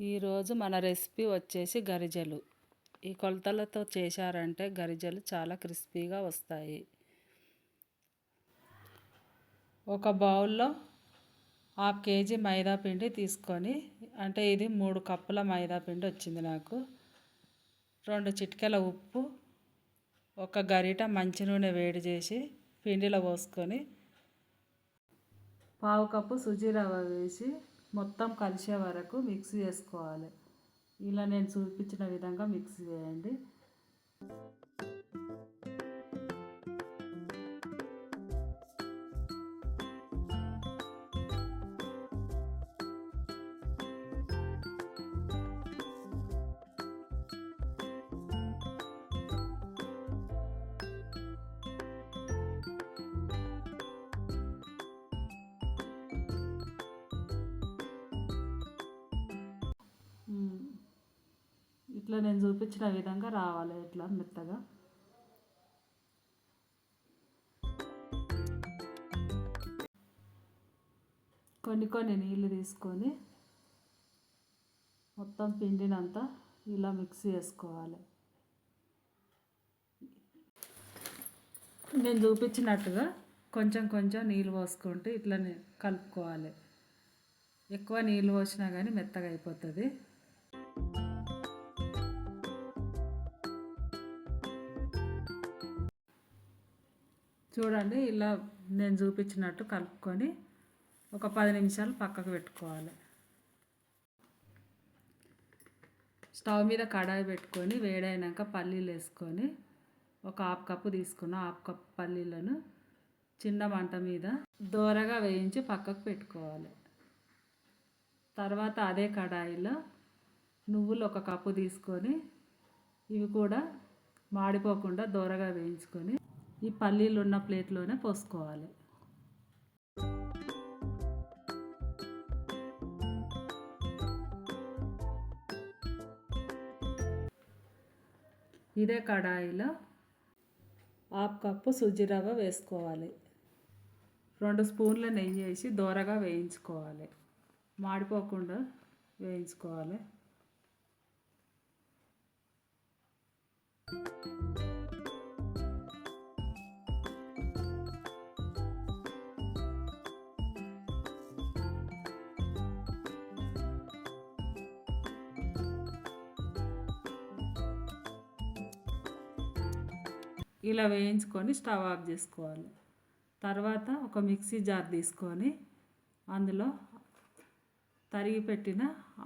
ఈరోజు మన రెసిపీ వచ్చేసి గరిజలు. ఈ కొలతలతో చేశారంటే గరిజలు చాలా క్రిస్పీగా వస్తాయి. ఒక బౌల్లో 1/2 కేజీ మైదా పిండి తీసుకొని, అంటే ఇది 3 కప్పుల మైదా పిండి వచ్చింది నాకు. 2 చిటికెల ఉప్పు, ఒక గరిట మంచి నూనె వేడి చేసి పిండిలో పోసుకొని, 1/2 కప్పు సుజీ రవ్వ వేసి మొత్తం కలిసే వరకు మిక్స్ చేసుకోవాలి. ఇలా నేను చూపించిన విధంగా మిక్స్ చేయండి. ఇట్లా నేను చూపించిన విధంగా రావాలి, ఇట్లా మెత్తగా. కొన్ని నీళ్ళు తీసుకొని మొత్తం పిండినంతా ఇలా మిక్స్ చేసుకోవాలి. నేను చూపించినట్టుగా కొంచెం నీళ్ళు పోసుకుంటూ ఇట్లా కలుపుకోవాలి. ఎక్కువ నీళ్ళు పోసినా కానీ మెత్తగా అయిపోతుంది. చూడండి, ఇలా నేను చూపించినట్టు కలుపుకొని ఒక 10 నిమిషాలు పక్కకు పెట్టుకోవాలి. స్టవ్ మీద కడాయి పెట్టుకొని వేడైనాక పల్లీలు వేసుకొని, ఒక 1/2 కప్పు తీసుకున్న 1/2 కప్పు పల్లీలను చిన్న మంట మీద దోరగా వేయించి పక్కకు పెట్టుకోవాలి. తర్వాత అదే కడాయిలో నువ్వులు 1 కప్పు తీసుకొని, ఇవి కూడా మాడిపోకుండా దోరగా వేయించుకొని ఈ పల్లీలు ఉన్న ప్లేట్లోనే పోసుకోవాలి. ఇదే కడాయిలో 1/2 కప్పు సుజీ రవ్వ వేసుకోవాలి. 2 స్పూన్ల నెయ్యి వేసి దోరగా వేయించుకోవాలి. మాడిపోకుండా వేయించుకోవాలి. ఇలా వేయించుకొని స్టవ్ ఆఫ్ చేసుకోవాలి. తర్వాత ఒక మిక్సీ జార్ తీసుకొని అందులో తరిగి పెట్టిన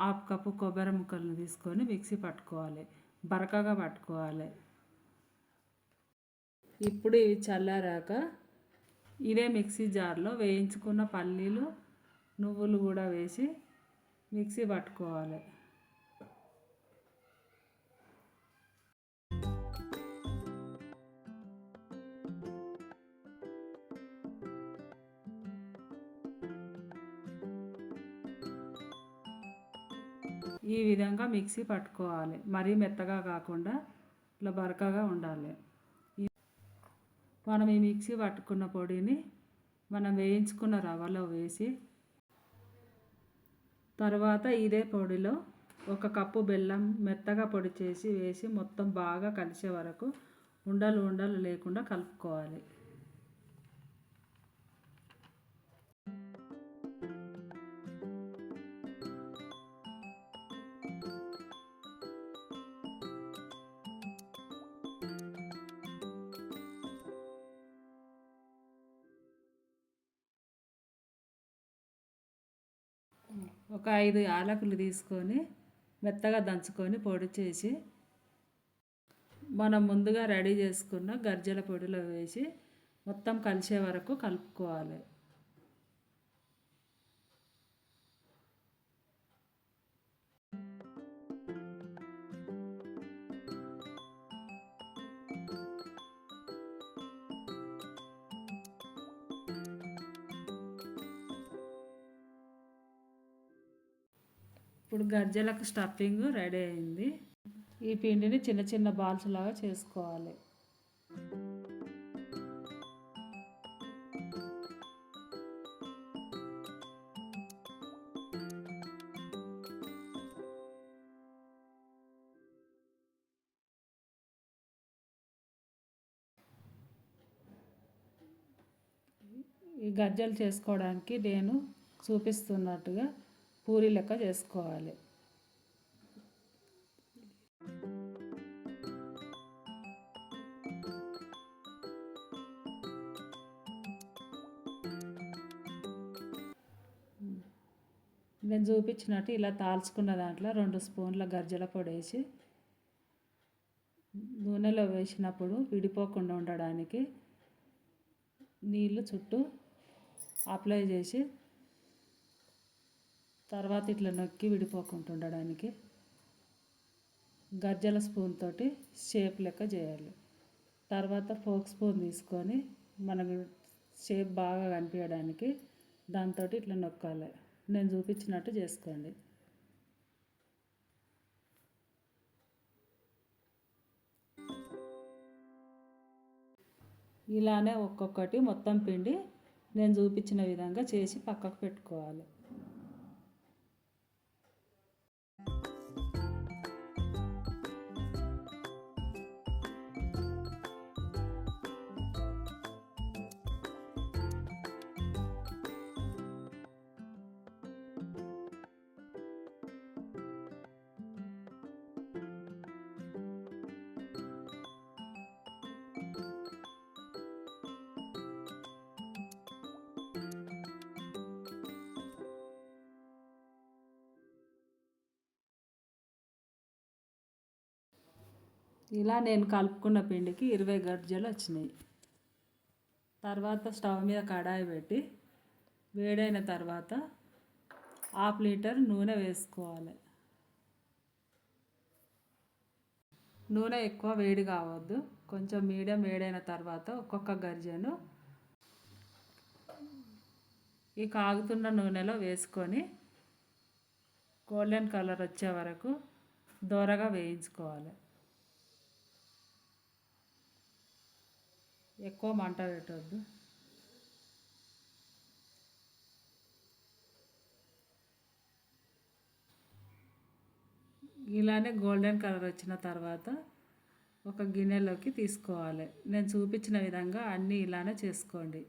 1/2 కప్పు కొబ్బరి ముక్కలను తీసుకొని మిక్సీ పట్టుకోవాలి. బరకగా పట్టుకోవాలి. ఇప్పుడు ఇవి చల్లారాక ఇదే మిక్సీ జార్లో వేయించుకున్న పల్లీలు, నువ్వులు కూడా వేసి మిక్సీ పట్టుకోవాలి. ఈ విధంగా మిక్సీ పట్టుకోవాలి. మరీ మెత్తగా కాకుండా ఇట్లా బరకగా ఉండాలి. మనం ఈ మిక్సీ పట్టుకున్న పొడిని మనం వేయించుకున్న రవ్వలో వేసి, తర్వాత ఇదే పొడిలో 1 కప్పు బెల్లం మెత్తగా పొడి చేసి వేసి మొత్తం బాగా కలిసే వరకు ఉండలు లేకుండా కలుపుకోవాలి. ఒక 5 యాలకులు తీసుకొని మెత్తగా దంచుకొని పొడి చేసి మనం ముందుగా రెడీ చేసుకున్న గర్జల పొడిలో వేసి మొత్తం కలిసే వరకు కలుపుకోవాలి. ఇప్పుడు గర్జలకు స్టఫింగ్ రెడీ అయింది. ఈ పిండిని చిన్న బాల్స్ లాగా చేసుకోవాలి. ఈ గజ్జలు చేసుకోవడానికి నేను చూపిస్తున్నట్టుగా పూరి లెక్క చేసుకోవాలి. నేను చూపించినట్టు ఇలా తాల్చుకున్న దాంట్లో 2 స్పూన్ల గర్జల పొడి వేసి నూనెలో వేసినప్పుడు విడిపోకుండా ఉండడానికి నీళ్ళు చుట్టూ అప్లై చేసి తర్వాత ఇట్లా నొక్కి విడిపోకుండా ఉండడానికి గర్జల స్పూన్ తోటి షేప్ లెక్క చేయాలి. తర్వాత ఫోక్ స్పూన్ తీసుకొని మనకు షేప్ బాగా కనిపించడానికి దాంతో ఇట్లా నొక్కాలి. నేను చూపించినట్టు చేసుకోండి. ఇలానే ఒక్కొక్కటి మొత్తం పిండి నేను చూపించిన విధంగా చేసి పక్కకు పెట్టుకోవాలి. ఇలా నేను కలుపుకున్న పిండికి 20 గర్జలు వచ్చినాయి. తర్వాత స్టవ్ మీద కడాయి పెట్టి వేడైన తర్వాత 1/2 లీటర్ నూనె వేసుకోవాలి. నూనె ఎక్కువ వేడి కావద్దు, కొంచెం మీడియం వేడైన తర్వాత ఒక్కొక్క గర్జను ఈ కాగుతున్న నూనెలో వేసుకొని గోల్డెన్ కలర్ వచ్చే వరకు దోరగా వేయించుకోవాలి. ఎక్కువ మంట పెట్టవద్దు. ఇలానే గోల్డెన్ కలర్ వచ్చిన తర్వాత ఒక గిన్నెలోకి తీసుకోవాలి. నేను చూపించిన విధంగా అన్నీ ఇలానే చేసుకోండి.